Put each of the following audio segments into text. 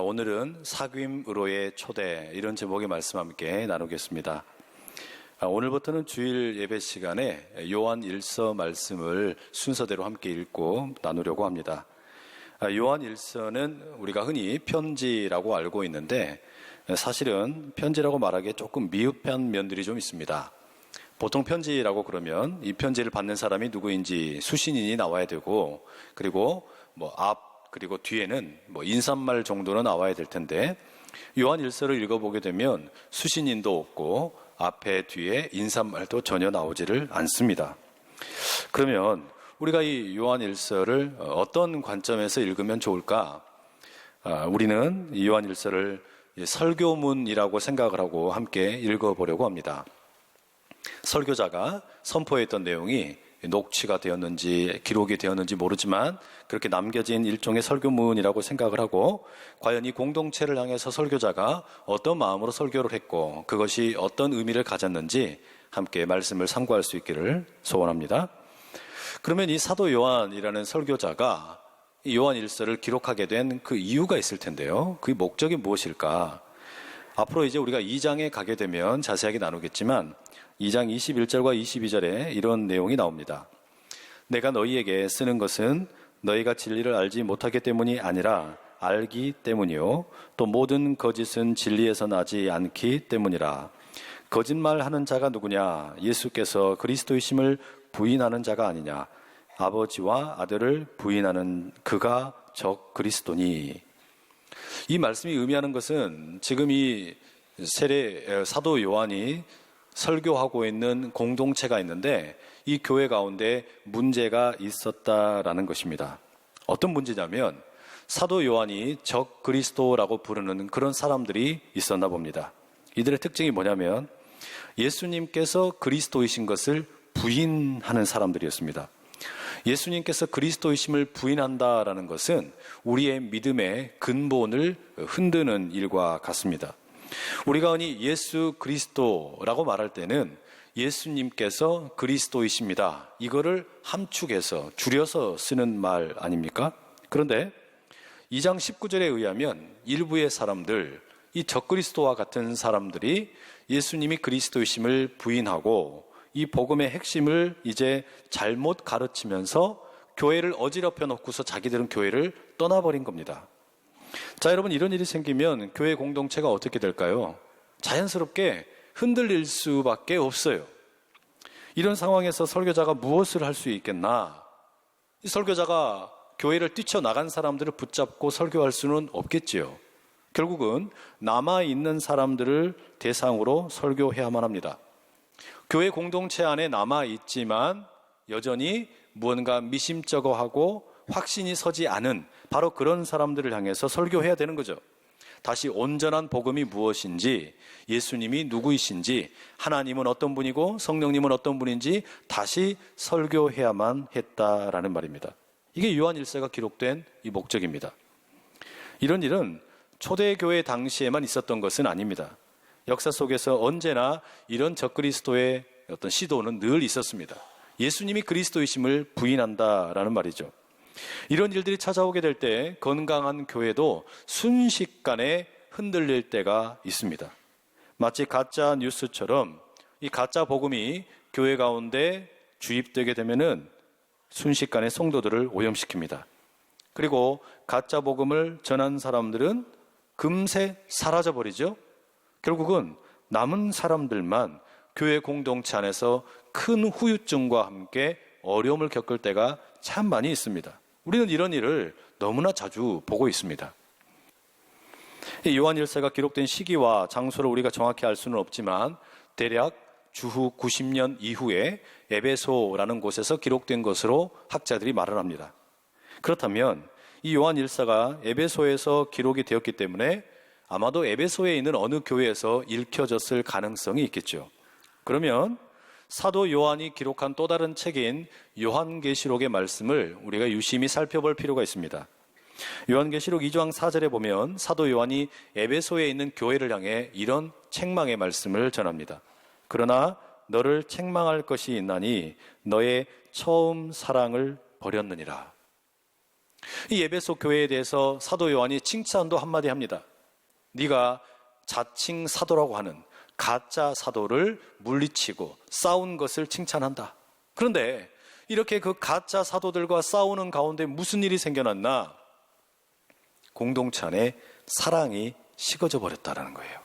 오늘은 사귐으로의 초대, 이런 제목의 말씀 함께 나누겠습니다. 오늘부터는 주일 예배 시간에 요한 1서 말씀을 순서대로 함께 읽고 나누려고 합니다. 요한 1서는 우리가 흔히 편지라고 알고 있는데 사실은 편지라고 말하기에 조금 미흡한 면들이 좀 있습니다. 보통 편지라고 그러면 이 편지를 받는 사람이 누구인지 수신인이 나와야 되고, 그리고 그리고 뒤에는 인사말 정도는 나와야 될 텐데, 요한 1서를 읽어보게 되면 수신인도 없고 앞에 뒤에 인사말도 전혀 나오지를 않습니다. 그러면 우리가 이 요한 1서를 어떤 관점에서 읽으면 좋을까? 우리는 이 요한 1서를 설교문이라고 생각을 하고 함께 읽어보려고 합니다. 설교자가 선포했던 내용이 녹취가 되었는지 기록이 되었는지 모르지만 그렇게 남겨진 일종의 설교문이라고 생각을 하고, 과연 이 공동체를 향해서 설교자가 어떤 마음으로 설교를 했고 그것이 어떤 의미를 가졌는지 함께 말씀을 상고할 수 있기를 소원합니다. 그러면 이 사도 요한이라는 설교자가 이 요한 1서를 기록하게 된 그 이유가 있을 텐데요. 그 목적이 무엇일까? 앞으로 이제 우리가 2장에 가게 되면 자세하게 나누겠지만 2장 21절과 22절에 이런 내용이 나옵니다. 내가 너희에게 쓰는 것은 너희가 진리를 알지 못하기 때문이 아니라 알기 때문이요, 또 모든 거짓은 진리에서 나지 않기 때문이라. 거짓말하는 자가 누구냐? 예수께서 그리스도이심을 부인하는 자가 아니냐? 아버지와 아들을 부인하는 그가 적 그리스도니. 이 말씀이 의미하는 것은 지금 이 사도 요한이 설교하고 있는 공동체가 있는데 이 교회 가운데 문제가 있었다라는 것입니다. 어떤 문제냐면 사도 요한이 적 그리스도라고 부르는 그런 사람들이 있었나 봅니다. 이들의 특징이 뭐냐면 예수님께서 그리스도이신 것을 부인하는 사람들이었습니다. 예수님께서 그리스도이심을 부인한다라는 것은 우리의 믿음의 근본을 흔드는 일과 같습니다. 우리가 흔히 예수 그리스도라고 말할 때는 예수님께서 그리스도이십니다, 이거를 함축해서 줄여서 쓰는 말 아닙니까? 그런데 2장 19절에 의하면 일부의 사람들, 이 적그리스도와 같은 사람들이 예수님이 그리스도이심을 부인하고 이 복음의 핵심을 이제 잘못 가르치면서 교회를 어지럽혀 놓고서 자기들은 교회를 떠나버린 겁니다. 자, 여러분, 이런 일이 생기면 교회 공동체가 어떻게 될까요? 자연스럽게 흔들릴 수밖에 없어요. 이런 상황에서 설교자가 무엇을 할 수 있겠나? 이 설교자가 교회를 뛰쳐나간 사람들을 붙잡고 설교할 수는 없겠지요. 결국은 남아있는 사람들을 대상으로 설교해야만 합니다. 교회 공동체 안에 남아있지만 여전히 무언가 미심쩍어하고 확신이 서지 않은 바로 그런 사람들을 향해서 설교해야 되는 거죠. 다시 온전한 복음이 무엇인지, 예수님이 누구이신지, 하나님은 어떤 분이고 성령님은 어떤 분인지 다시 설교해야만 했다라는 말입니다. 이게 요한 1서가 기록된 이 목적입니다. 이런 일은 초대교회 당시에만 있었던 것은 아닙니다. 역사 속에서 언제나 이런 적그리스도의 어떤 시도는 늘 있었습니다. 예수님이 그리스도이심을 부인한다라는 말이죠. 이런 일들이 찾아오게 될 때 건강한 교회도 순식간에 흔들릴 때가 있습니다. 마치 가짜 뉴스처럼 이 가짜 복음이 교회 가운데 주입되게 되면은 순식간에 성도들을 오염시킵니다. 그리고 가짜 복음을 전한 사람들은 금세 사라져버리죠. 결국은 남은 사람들만 교회 공동체 안에서 큰 후유증과 함께 어려움을 겪을 때가 참 많이 있습니다. 우리는 이런 일을 너무나 자주 보고 있습니다. 요한 1서가 기록된 시기와 장소를 우리가 정확히 알 수는 없지만 대략 주후 90년 이후에 에베소라는 곳에서 기록된 것으로 학자들이 말을 합니다. 그렇다면 이 요한 1서가 에베소에서 기록이 되었기 때문에 아마도 에베소에 있는 어느 교회에서 읽혀졌을 가능성이 있겠죠. 그러면 사도 요한이 기록한 또 다른 책인 요한계시록의 말씀을 우리가 유심히 살펴볼 필요가 있습니다. 요한계시록 2장 4절에 보면 사도 요한이 에베소에 있는 교회를 향해 이런 책망의 말씀을 전합니다. 그러나 너를 책망할 것이 있나니 너의 처음 사랑을 버렸느니라. 이 에베소 교회에 대해서 사도 요한이 칭찬도 한마디 합니다. 네가 자칭 사도라고 하는 가짜 사도를 물리치고 싸운 것을 칭찬한다. 그런데 이렇게 그 가짜 사도들과 싸우는 가운데 무슨 일이 생겨났나? 공동체 안에 사랑이 식어져 버렸다는 거예요.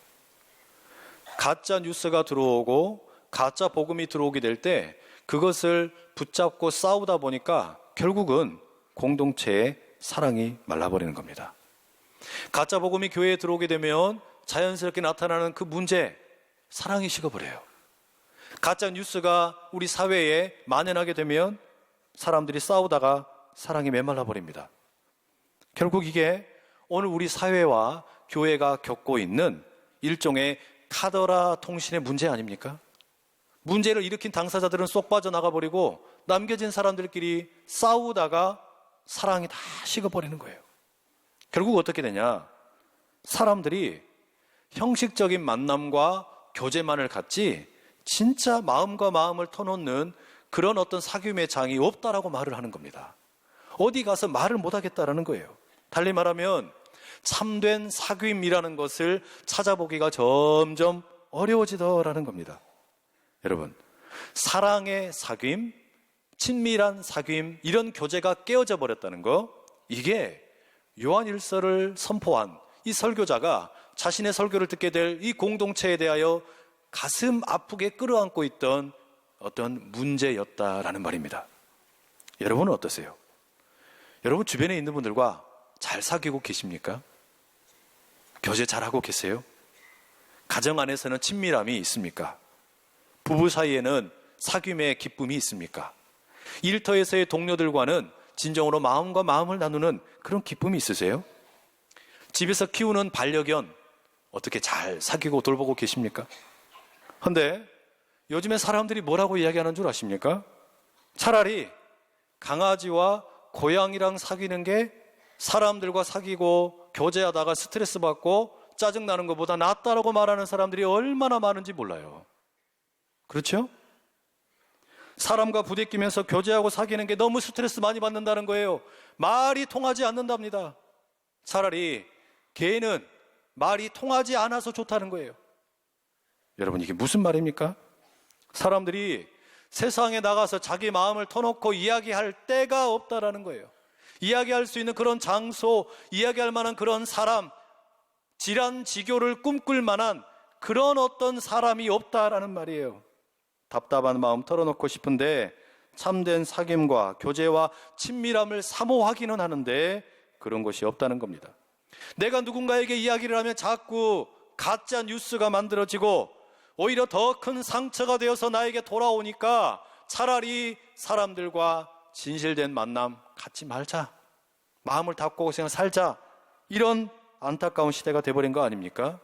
가짜 뉴스가 들어오고 가짜 복음이 들어오게 될 때 그것을 붙잡고 싸우다 보니까 결국은 공동체의 사랑이 말라버리는 겁니다. 가짜 복음이 교회에 들어오게 되면 자연스럽게 나타나는 그 문제, 사랑이 식어버려요. 가짜 뉴스가 우리 사회에 만연하게 되면 사람들이 싸우다가 사랑이 메말라 버립니다. 결국 이게 오늘 우리 사회와 교회가 겪고 있는 일종의 카더라 통신의 문제 아닙니까? 문제를 일으킨 당사자들은 쏙 빠져나가 버리고 남겨진 사람들끼리 싸우다가 사랑이 다 식어버리는 거예요. 결국 어떻게 되냐? 사람들이 형식적인 만남과 교제만을 갖지 진짜 마음과 마음을 터놓는 그런 어떤 사귐의 장이 없다라고 말을 하는 겁니다. 어디 가서 말을 못하겠다라는 거예요. 달리 말하면 참된 사귐이라는 것을 찾아보기가 점점 어려워지더라는 겁니다. 여러분, 사랑의 사귐, 친밀한 사귐, 이런 교제가 깨어져 버렸다는 거, 이게 요한일서를 선포한 이 설교자가 자신의 설교를 듣게 될 이 공동체에 대하여 가슴 아프게 끌어안고 있던 어떤 문제였다라는 말입니다. 여러분은 어떠세요? 여러분 주변에 있는 분들과 잘 사귀고 계십니까? 교제 잘하고 계세요? 가정 안에서는 친밀함이 있습니까? 부부 사이에는 사귐의 기쁨이 있습니까? 일터에서의 동료들과는 진정으로 마음과 마음을 나누는 그런 기쁨이 있으세요? 집에서 키우는 반려견 어떻게 잘 사귀고 돌보고 계십니까? 그런데 요즘에 사람들이 뭐라고 이야기하는 줄 아십니까? 차라리 강아지와 고양이랑 사귀는 게 사람들과 사귀고 교제하다가 스트레스 받고 짜증나는 것보다 낫다라고 말하는 사람들이 얼마나 많은지 몰라요. 그렇죠? 사람과 부대끼면서 교제하고 사귀는 게 너무 스트레스 많이 받는다는 거예요. 말이 통하지 않는답니다. 차라리 개는 말이 통하지 않아서 좋다는 거예요. 여러분, 이게 무슨 말입니까? 사람들이 세상에 나가서 자기 마음을 터놓고 이야기할 때가 없다라는 거예요. 이야기할 수 있는 그런 장소, 이야기할 만한 그런 사람, 질환지교를 꿈꿀 만한 그런 어떤 사람이 없다라는 말이에요. 답답한 마음 털어놓고 싶은데 참된 사귐과 교제와 친밀함을 사모하기는 하는데 그런 것이 없다는 겁니다. 내가 누군가에게 이야기를 하면 자꾸 가짜 뉴스가 만들어지고 오히려 더 큰 상처가 되어서 나에게 돌아오니까 차라리 사람들과 진실된 만남 갖지 말자, 마음을 닫고 그냥 살자, 이런 안타까운 시대가 돼버린 거 아닙니까?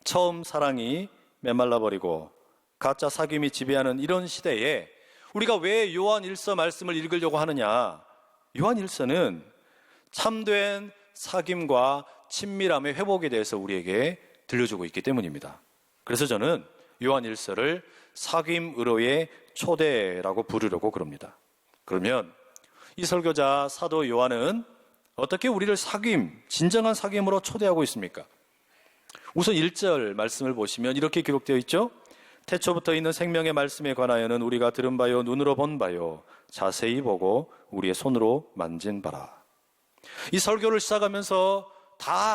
처음 사랑이 메말라버리고 가짜 사귐이 지배하는 이런 시대에 우리가 왜 요한일서 말씀을 읽으려고 하느냐? 요한일서는 참된 사귐과 친밀함의 회복에 대해서 우리에게 들려주고 있기 때문입니다. 그래서 저는 요한일서를 사귐의로의 초대라고 부르려고 그럽니다. 그러면 이 설교자 사도 요한은 어떻게 우리를 사귐, 진정한 사귐으로 초대하고 있습니까? 우선 1절 말씀을 보시면 이렇게 기록되어 있죠. 태초부터 있는 생명의 말씀에 관하여는 우리가 들은 바요, 눈으로 본 바요, 자세히 보고 우리의 손으로 만진 바라. 이 설교를 시작하면서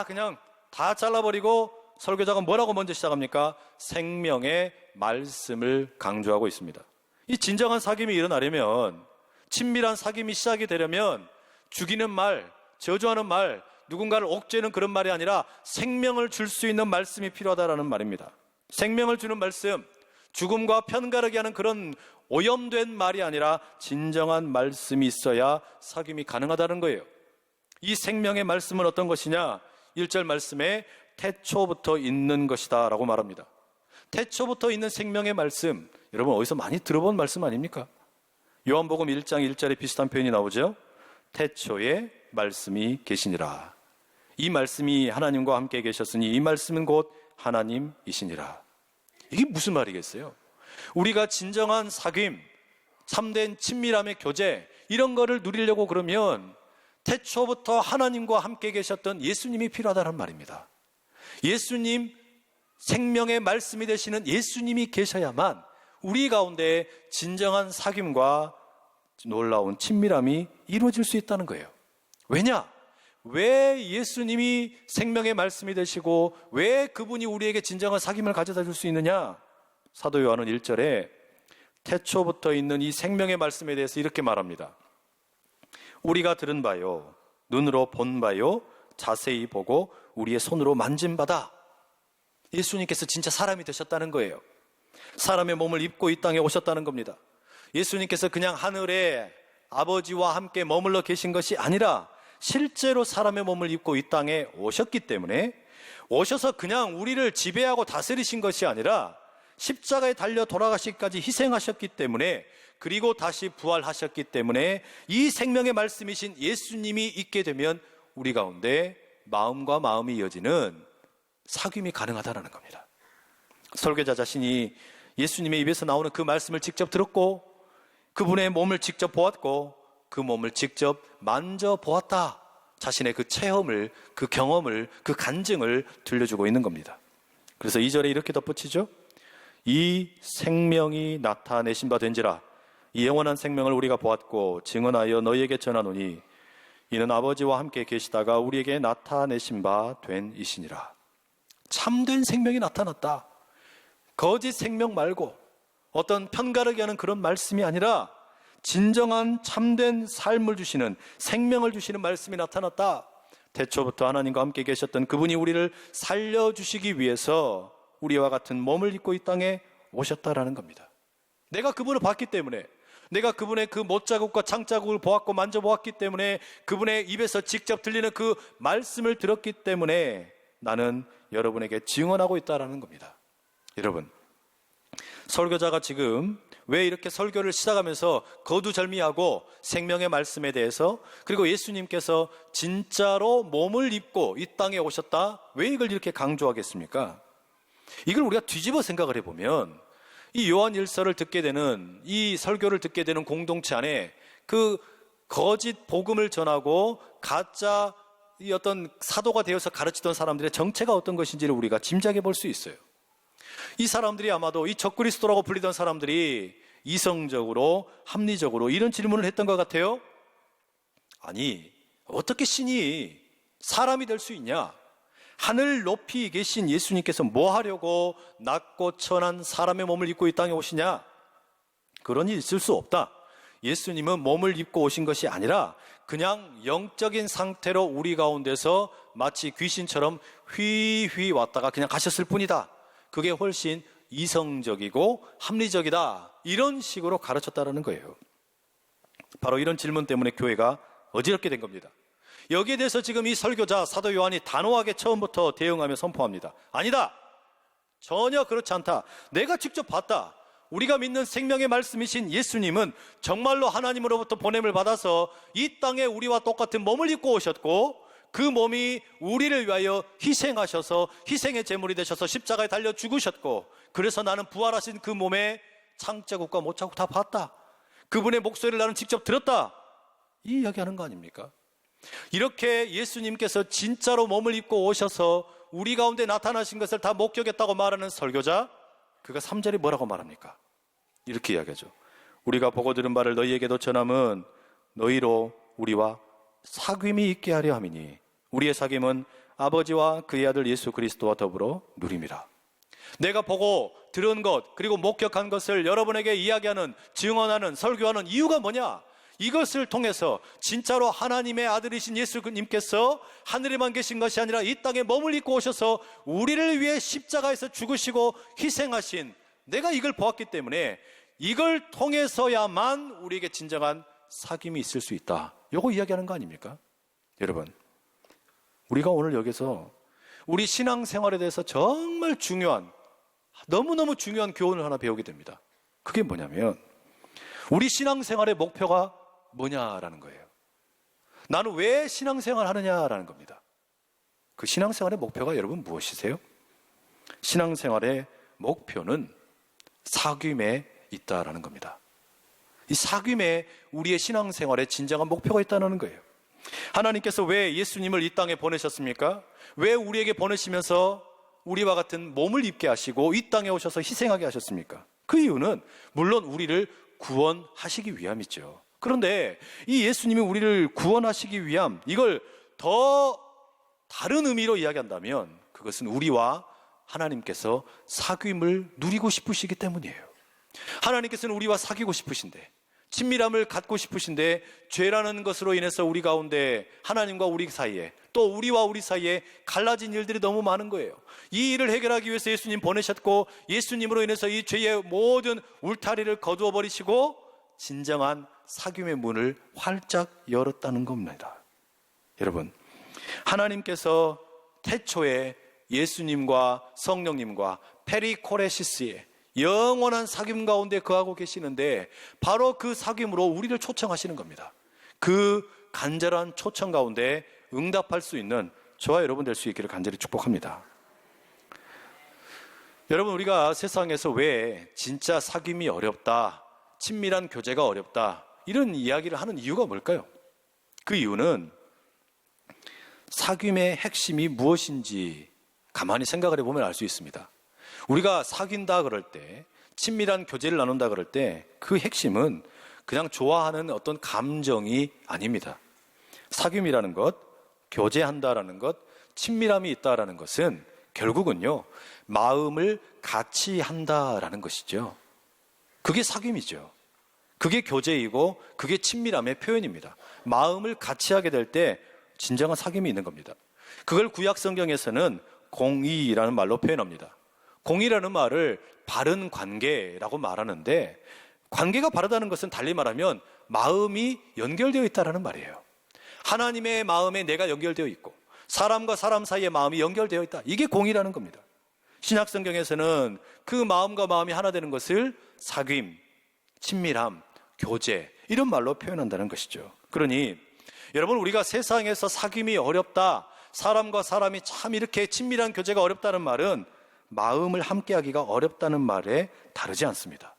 그냥 다 잘라버리고 설교자가 뭐라고 먼저 시작합니까? 생명의 말씀을 강조하고 있습니다. 이 진정한 사귐이 일어나려면, 친밀한 사귐이 시작이 되려면 죽이는 말, 저주하는 말, 누군가를 옥죄는 그런 말이 아니라 생명을 줄 수 있는 말씀이 필요하다라는 말입니다. 생명을 주는 말씀, 죽음과 편가르게 하는 그런 오염된 말이 아니라 진정한 말씀이 있어야 사귐이 가능하다는 거예요. 이 생명의 말씀은 어떤 것이냐? 1절 말씀에 태초부터 있는 것이다 라고 말합니다. 태초부터 있는 생명의 말씀, 여러분 어디서 많이 들어본 말씀 아닙니까? 요한복음 1장 1절에 비슷한 표현이 나오죠. 태초에 말씀이 계시니라. 이 말씀이 하나님과 함께 계셨으니 이 말씀은 곧 하나님이시니라. 이게 무슨 말이겠어요? 우리가 진정한 사귐, 참된 친밀함의 교제, 이런 거를 누리려고 그러면 태초부터 하나님과 함께 계셨던 예수님이 필요하다는 말입니다. 예수님, 생명의 말씀이 되시는 예수님이 계셔야만 우리 가운데 진정한 사귐과 놀라운 친밀함이 이루어질 수 있다는 거예요. 왜냐? 왜 예수님이 생명의 말씀이 되시고 왜 그분이 우리에게 진정한 사귐을 가져다 줄 수 있느냐? 사도 요한은 1절에 태초부터 있는 이 생명의 말씀에 대해서 이렇게 말합니다. 우리가 들은 바요, 눈으로 본 바요, 자세히 보고 우리의 손으로 만진 바다. 예수님께서 진짜 사람이 되셨다는 거예요. 사람의 몸을 입고 이 땅에 오셨다는 겁니다. 예수님께서 그냥 하늘에 아버지와 함께 머물러 계신 것이 아니라 실제로 사람의 몸을 입고 이 땅에 오셨기 때문에, 오셔서 그냥 우리를 지배하고 다스리신 것이 아니라 십자가에 달려 돌아가시기까지 희생하셨기 때문에, 그리고 다시 부활하셨기 때문에 이 생명의 말씀이신 예수님이 있게 되면 우리 가운데 마음과 마음이 이어지는 사귐이 가능하다는 겁니다. 설교자 자신이 예수님의 입에서 나오는 그 말씀을 직접 들었고, 그분의 몸을 직접 보았고, 그 몸을 직접 만져보았다. 자신의 그 체험을, 그 경험을, 그 간증을 들려주고 있는 겁니다. 그래서 2절에 이렇게 덧붙이죠. 이 생명이 나타내신 바 된지라. 이 영원한 생명을 우리가 보았고 증언하여 너희에게 전하노니 이는 아버지와 함께 계시다가 우리에게 나타내신 바 된 이시니라. 참된 생명이 나타났다. 거짓 생명 말고 어떤 편가르기 하는 그런 말씀이 아니라 진정한 참된 삶을 주시는, 생명을 주시는 말씀이 나타났다. 태초부터 하나님과 함께 계셨던 그분이 우리를 살려주시기 위해서 우리와 같은 몸을 입고 이 땅에 오셨다라는 겁니다. 내가 그분을 봤기 때문에, 내가 그분의 그 못자국과 창자국을 보았고 만져보았기 때문에, 그분의 입에서 직접 들리는 그 말씀을 들었기 때문에 나는 여러분에게 증언하고 있다라는 겁니다. 여러분, 설교자가 지금 왜 이렇게 설교를 시작하면서 거두절미하고 생명의 말씀에 대해서, 그리고 예수님께서 진짜로 몸을 입고 이 땅에 오셨다, 왜 이걸 이렇게 강조하겠습니까? 이걸 우리가 뒤집어 생각을 해보면 이 요한 일서를 듣게 되는, 이 설교를 듣게 되는 공동체 안에 그 거짓 복음을 전하고 가짜 이 어떤 사도가 되어서 가르치던 사람들의 정체가 어떤 것인지를 우리가 짐작해 볼 수 있어요. 이 사람들이 아마도 이 적그리스도라고 불리던 사람들이 이성적으로, 합리적으로 이런 질문을 했던 것 같아요. 아니, 어떻게 신이 사람이 될 수 있냐? 하늘 높이 계신 예수님께서 뭐 하려고 낮고 천한 사람의 몸을 입고 이 땅에 오시냐? 그런 일이 있을 수 없다. 예수님은 몸을 입고 오신 것이 아니라 그냥 영적인 상태로 우리 가운데서 마치 귀신처럼 휘휘 왔다가 그냥 가셨을 뿐이다. 그게 훨씬 이성적이고 합리적이다. 이런 식으로 가르쳤다라는 거예요. 바로 이런 질문 때문에 교회가 어지럽게 된 겁니다. 여기에 대해서 지금 이 설교자 사도 요한이 단호하게 처음부터 대응하며 선포합니다. 아니다. 전혀 그렇지 않다. 내가 직접 봤다. 우리가 믿는 생명의 말씀이신 예수님은 정말로 하나님으로부터 보냄을 받아서 이 땅에 우리와 똑같은 몸을 입고 오셨고, 그 몸이 우리를 위하여 희생하셔서 희생의 제물이 되셔서 십자가에 달려 죽으셨고, 그래서 나는 부활하신 그 몸에 창자국과 못자국 다 봤다. 그분의 목소리를 나는 직접 들었다. 이 이야기하는 거 아닙니까? 이렇게 예수님께서 진짜로 몸을 입고 오셔서 우리 가운데 나타나신 것을 다 목격했다고 말하는 설교자, 그가 3절에 뭐라고 말합니까? 이렇게 이야기하죠. 우리가 보고 들은 바를 너희에게도 전함은 너희로 우리와 사귐이 있게 하려 함이니 우리의 사귐은 아버지와 그의 아들 예수 그리스도와 더불어 누림이라. 내가 보고 들은 것, 그리고 목격한 것을 여러분에게 이야기하는, 증언하는, 설교하는 이유가 뭐냐? 이것을 통해서 진짜로 하나님의 아들이신 예수님께서 하늘에만 계신 것이 아니라 이 땅에 몸을 입고 오셔서 우리를 위해 십자가에서 죽으시고 희생하신, 내가 이걸 보았기 때문에 이걸 통해서야만 우리에게 진정한 사귐이 있을 수 있다. 요거 이야기하는 거 아닙니까? 여러분, 우리가 오늘 여기서 우리 신앙생활에 대해서 정말 중요한, 너무너무 중요한 교훈을 하나 배우게 됩니다. 그게 뭐냐면 우리 신앙생활의 목표가 뭐냐라는 거예요. 나는 왜 신앙생활 하느냐라는 겁니다. 그 신앙생활의 목표가 여러분 무엇이세요? 신앙생활의 목표는 사귐에 있다라는 겁니다. 이 사귐에 우리의 신앙생활에 진정한 목표가 있다는 거예요. 하나님께서 왜 예수님을 이 땅에 보내셨습니까? 왜 우리에게 보내시면서 우리와 같은 몸을 입게 하시고 이 땅에 오셔서 희생하게 하셨습니까? 그 이유는 물론 우리를 구원하시기 위함이죠. 그런데 이 예수님이 우리를 구원하시기 위함, 이걸 더 다른 의미로 이야기한다면 그것은 우리와 하나님께서 사귐을 누리고 싶으시기 때문이에요. 하나님께서는 우리와 사귀고 싶으신데, 친밀함을 갖고 싶으신데, 죄라는 것으로 인해서 우리 가운데 하나님과 우리 사이에, 또 우리와 우리 사이에 갈라진 일들이 너무 많은 거예요. 이 일을 해결하기 위해서 예수님 보내셨고, 예수님으로 인해서 이 죄의 모든 울타리를 거두어 버리시고 진정한 사귐의 문을 활짝 열었다는 겁니다. 여러분, 하나님께서 태초에 예수님과 성령님과 페리코레시스의 영원한 사귐 가운데 거하고 계시는데, 바로 그 사귐으로 우리를 초청하시는 겁니다. 그 간절한 초청 가운데 응답할 수 있는 저와 여러분 될 수 있기를 간절히 축복합니다. 여러분, 우리가 세상에서 왜 진짜 사귐이 어렵다, 친밀한 교제가 어렵다, 이런 이야기를 하는 이유가 뭘까요? 그 이유는 사귐의 핵심이 무엇인지 가만히 생각을 해보면 알 수 있습니다. 우리가 사귄다 그럴 때, 친밀한 교제를 나눈다 그럴 때 그 핵심은 그냥 좋아하는 어떤 감정이 아닙니다. 사귐이라는 것, 교제한다라는 것, 친밀함이 있다라는 것은 결국은요, 마음을 같이 한다라는 것이죠. 그게 사귐이죠. 그게 교제이고 그게 친밀함의 표현입니다. 마음을 같이 하게 될 때 진정한 사귐이 있는 겁니다. 그걸 구약 성경에서는 공의라는 말로 표현합니다. 공의라는 말을 바른 관계라고 말하는데, 관계가 바르다는 것은 달리 말하면 마음이 연결되어 있다는 말이에요. 하나님의 마음에 내가 연결되어 있고 사람과 사람 사이의 마음이 연결되어 있다. 이게 공의라는 겁니다. 신약 성경에서는 그 마음과 마음이 하나 되는 것을 사귐, 친밀함, 교제, 이런 말로 표현한다는 것이죠. 그러니 여러분, 우리가 세상에서 사귐이 어렵다, 사람과 사람이 참 이렇게 친밀한 교제가 어렵다는 말은 마음을 함께하기가 어렵다는 말에 다르지 않습니다.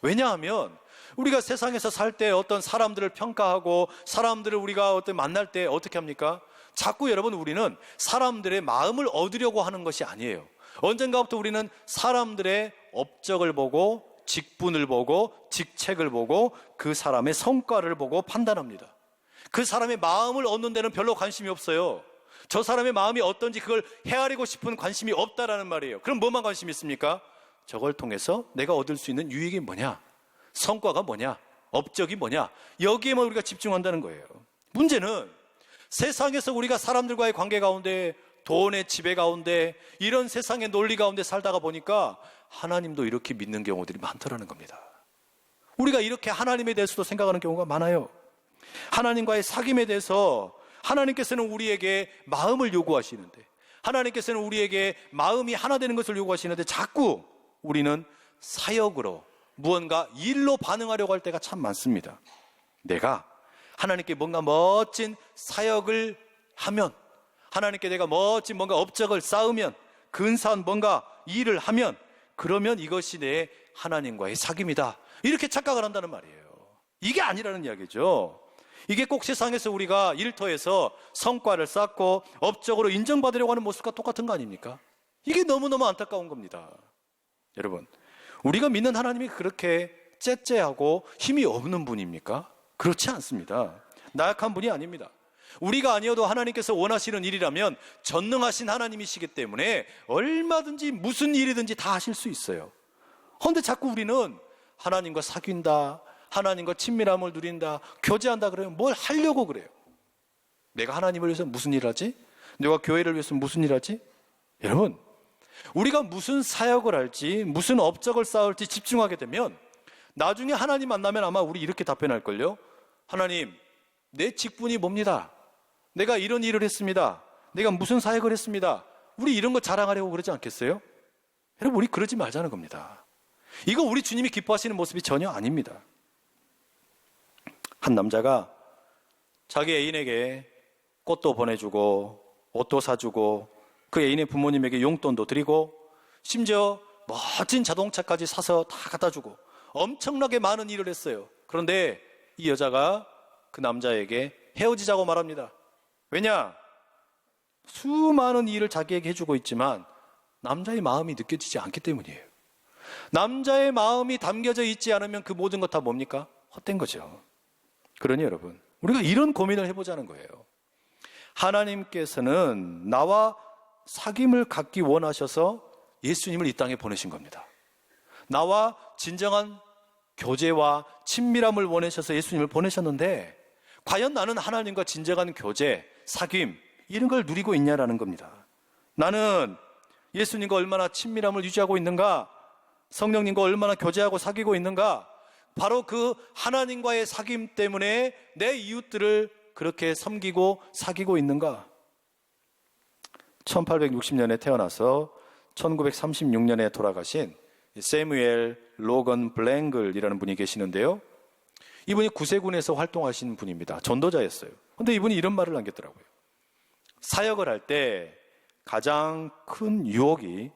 왜냐하면 우리가 세상에서 살 때 어떤 사람들을 평가하고 사람들을 우리가 어떤 만날 때 어떻게 합니까? 자꾸 여러분, 우리는 사람들의 마음을 얻으려고 하는 것이 아니에요. 언젠가부터 우리는 사람들의 업적을 보고, 직분을 보고, 직책을 보고, 그 사람의 성과를 보고 판단합니다. 그 사람의 마음을 얻는 데는 별로 관심이 없어요. 저 사람의 마음이 어떤지 그걸 헤아리고 싶은 관심이 없다라는 말이에요. 그럼 뭐만 관심이 있습니까? 저걸 통해서 내가 얻을 수 있는 유익이 뭐냐, 성과가 뭐냐, 업적이 뭐냐, 여기에만 우리가 집중한다는 거예요. 문제는 세상에서 우리가 사람들과의 관계 가운데, 돈의 지배 가운데, 이런 세상의 논리 가운데 살다가 보니까 하나님도 이렇게 믿는 경우들이 많더라는 겁니다. 우리가 이렇게 하나님에 대해서도 생각하는 경우가 많아요. 하나님과의 사귐에 대해서 하나님께서는 우리에게 마음을 요구하시는데, 하나님께서는 우리에게 마음이 하나 되는 것을 요구하시는데, 자꾸 우리는 사역으로, 무언가 일로 반응하려고 할 때가 참 많습니다. 내가 하나님께 뭔가 멋진 사역을 하면, 하나님께 내가 멋진 뭔가 업적을 쌓으면, 근사한 뭔가 일을 하면, 그러면 이것이 내 하나님과의 사귐이다, 이렇게 착각을 한다는 말이에요. 이게 아니라는 이야기죠. 이게 꼭 세상에서 우리가 일터에서 성과를 쌓고 업적으로 인정받으려고 하는 모습과 똑같은 거 아닙니까? 이게 너무너무 안타까운 겁니다. 여러분, 우리가 믿는 하나님이 그렇게 째째하고 힘이 없는 분입니까? 그렇지 않습니다. 나약한 분이 아닙니다. 우리가 아니어도 하나님께서 원하시는 일이라면 전능하신 하나님이시기 때문에 얼마든지 무슨 일이든지 다 하실 수 있어요. 그런데 자꾸 우리는 하나님과 사귄다, 하나님과 친밀함을 누린다, 교제한다 그러면 뭘 하려고 그래요? 내가 하나님을 위해서 무슨 일 하지? 내가 교회를 위해서 무슨 일 하지? 여러분, 우리가 무슨 사역을 할지, 무슨 업적을 쌓을지 집중하게 되면 나중에 하나님 만나면 아마 우리 이렇게 답변할걸요. 하나님, 내 직분이 뭡니다. 내가 이런 일을 했습니다. 내가 무슨 사역을 했습니다. 우리 이런 거 자랑하려고 그러지 않겠어요? 여러분, 우리 그러지 말자는 겁니다. 이거 우리 주님이 기뻐하시는 모습이 전혀 아닙니다. 한 남자가 자기 애인에게 꽃도 보내주고 옷도 사주고 그 애인의 부모님에게 용돈도 드리고 심지어 멋진 자동차까지 사서 다 갖다주고 엄청나게 많은 일을 했어요. 그런데 이 여자가 그 남자에게 헤어지자고 말합니다. 왜냐? 수많은 일을 자기에게 해주고 있지만 남자의 마음이 느껴지지 않기 때문이에요. 남자의 마음이 담겨져 있지 않으면 그 모든 것 다 뭡니까? 헛된 거죠. 그러니 여러분, 우리가 이런 고민을 해보자는 거예요. 하나님께서는 나와 사귐을 갖기 원하셔서 예수님을 이 땅에 보내신 겁니다. 나와 진정한 교제와 친밀함을 원하셔서 예수님을 보내셨는데 과연 나는 하나님과 진정한 교제, 사귐 이런 걸 누리고 있냐라는 겁니다. 나는 예수님과 얼마나 친밀함을 유지하고 있는가? 성령님과 얼마나 교제하고 사귀고 있는가? 바로 그 하나님과의 사귐 때문에 내 이웃들을 그렇게 섬기고 사귀고 있는가? 1860년에 태어나서 1936년에 돌아가신 세뮤엘 로건 블랭글이라는 분이 계시는데요. 이분이 구세군에서 활동하신 분입니다. 전도자였어요. 그런데 이분이 이런 말을 남겼더라고요. 사역을 할 때 가장 큰 유혹이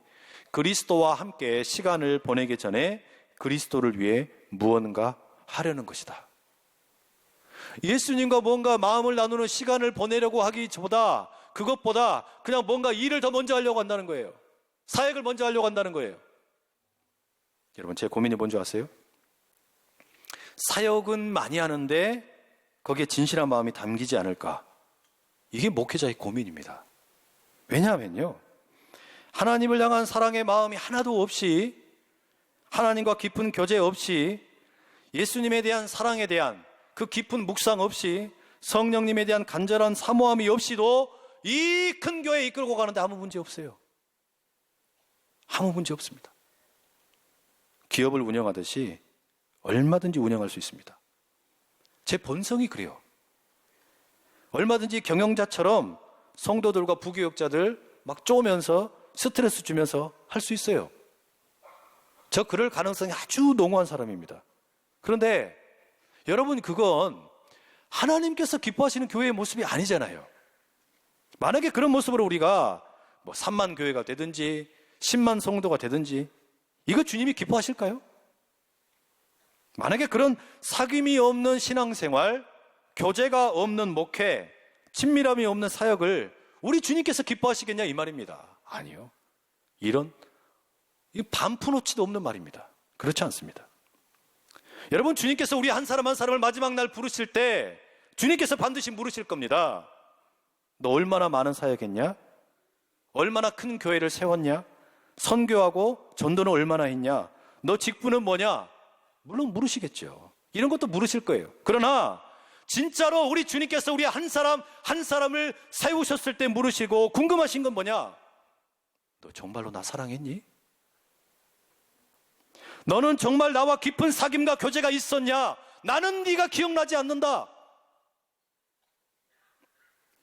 그리스도와 함께 시간을 보내기 전에 그리스도를 위해 무언가 하려는 것이다. 예수님과 뭔가 마음을 나누는 시간을 보내려고 하기보다 그것보다 그냥 뭔가 일을 더 먼저 하려고 한다는 거예요. 사역을 먼저 하려고 한다는 거예요. 여러분, 제 고민이 뭔지 아세요? 사역은 많이 하는데 거기에 진실한 마음이 담기지 않을까? 이게 목회자의 고민입니다. 왜냐하면요, 하나님을 향한 사랑의 마음이 하나도 없이, 하나님과 깊은 교제 없이, 예수님에 대한 사랑에 대한 그 깊은 묵상 없이, 성령님에 대한 간절한 사모함이 없이도 이 큰 교회 이끌고 가는데 아무 문제 없어요. 아무 문제 없습니다. 기업을 운영하듯이 얼마든지 운영할 수 있습니다. 제 본성이 그래요. 얼마든지 경영자처럼 성도들과 부교역자들 막 쪼면서 스트레스 주면서 할 수 있어요. 저 그럴 가능성이 아주 농후한 사람입니다. 그런데 여러분, 그건 하나님께서 기뻐하시는 교회의 모습이 아니잖아요. 만약에 그런 모습으로 우리가 3만 교회가 되든지 10만 성도가 되든지 이거 주님이 기뻐하실까요? 만약에 그런 사귐이 없는 신앙생활, 교제가 없는 목회, 친밀함이 없는 사역을 우리 주님께서 기뻐하시겠냐 이 말입니다. 아니요. 이런 반푼오치도 없는 말입니다. 그렇지 않습니다. 여러분, 주님께서 우리 한 사람 한 사람을 마지막 날 부르실 때 주님께서 반드시 물으실 겁니다. 너 얼마나 많은 사역했냐? 얼마나 큰 교회를 세웠냐? 선교하고 전도는 얼마나 했냐? 너 직분은 뭐냐? 물론 물으시겠죠. 이런 것도 물으실 거예요. 그러나 진짜로 우리 주님께서 우리 한 사람 한 사람을 세우셨을 때 물으시고 궁금하신 건 뭐냐? 너 정말로 나 사랑했니? 너는 정말 나와 깊은 사귐과 교제가 있었냐? 나는 네가 기억나지 않는다.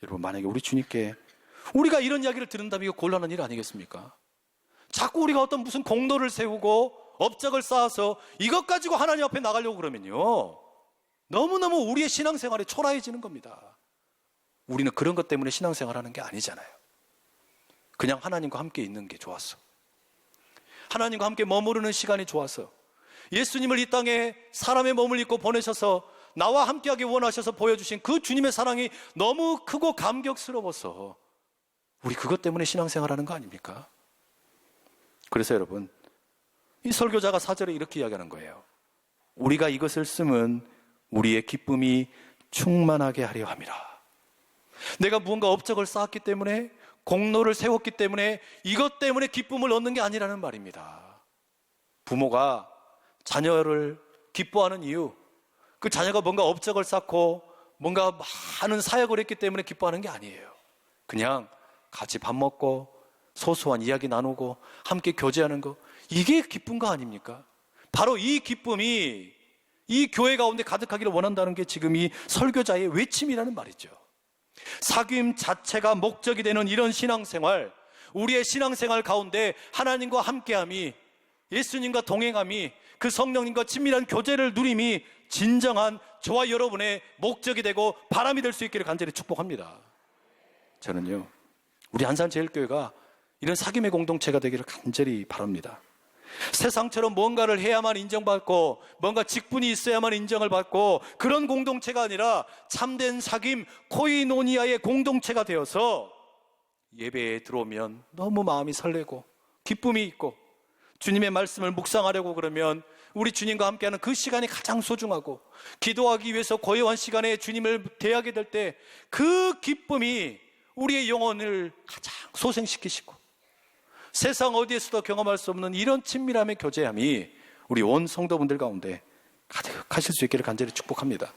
여러분, 만약에 우리 주님께 우리가 이런 이야기를 들은다면 이거 곤란한 일 아니겠습니까? 자꾸 우리가 어떤 무슨 공로를 세우고 업적을 쌓아서 이것 가지고 하나님 앞에 나가려고 그러면요, 너무너무 우리의 신앙생활이 초라해지는 겁니다. 우리는 그런 것 때문에 신앙생활하는 게 아니잖아요. 그냥 하나님과 함께 있는 게 좋았어. 하나님과 함께 머무르는 시간이 좋았어. 예수님을 이 땅에 사람의 몸을 입고 보내셔서 나와 함께하기 원하셔서 보여주신 그 주님의 사랑이 너무 크고 감격스러워서 우리 그것 때문에 신앙생활하는 거 아닙니까? 그래서 여러분, 이 설교자가 4절에 이렇게 이야기하는 거예요. 우리가 이것을 쓰면 우리의 기쁨이 충만하게 하려 함이라. 내가 무언가 업적을 쌓았기 때문에, 공로를 세웠기 때문에, 이것 때문에 기쁨을 얻는 게 아니라는 말입니다. 부모가 자녀를 기뻐하는 이유, 그 자녀가 뭔가 업적을 쌓고 뭔가 많은 사역을 했기 때문에 기뻐하는 게 아니에요. 그냥 같이 밥 먹고 소소한 이야기 나누고 함께 교제하는 거, 이게 기쁜 거 아닙니까? 바로 이 기쁨이 이 교회 가운데 가득하기를 원한다는 게 지금 이 설교자의 외침이라는 말이죠. 사귐 자체가 목적이 되는 이런 신앙생활, 우리의 신앙생활 가운데 하나님과 함께함이, 예수님과 동행함이, 그 성령님과 친밀한 교제를 누림이 진정한 저와 여러분의 목적이 되고 바람이 될 수 있기를 간절히 축복합니다. 저는요, 우리 안산제일교회가 이런 사귐의 공동체가 되기를 간절히 바랍니다. 세상처럼 뭔가를 해야만 인정받고 뭔가 직분이 있어야만 인정을 받고 그런 공동체가 아니라 참된 사귐 코이노니아의 공동체가 되어서 예배에 들어오면 너무 마음이 설레고 기쁨이 있고 주님의 말씀을 묵상하려고 그러면 우리 주님과 함께하는 그 시간이 가장 소중하고 기도하기 위해서 고요한 시간에 주님을 대하게 될 때 그 기쁨이 우리의 영혼을 가장 소생시키시고 세상 어디에서도 경험할 수 없는 이런 친밀함의 교제함이 우리 온 성도분들 가운데 가득하실 수 있기를 간절히 축복합니다.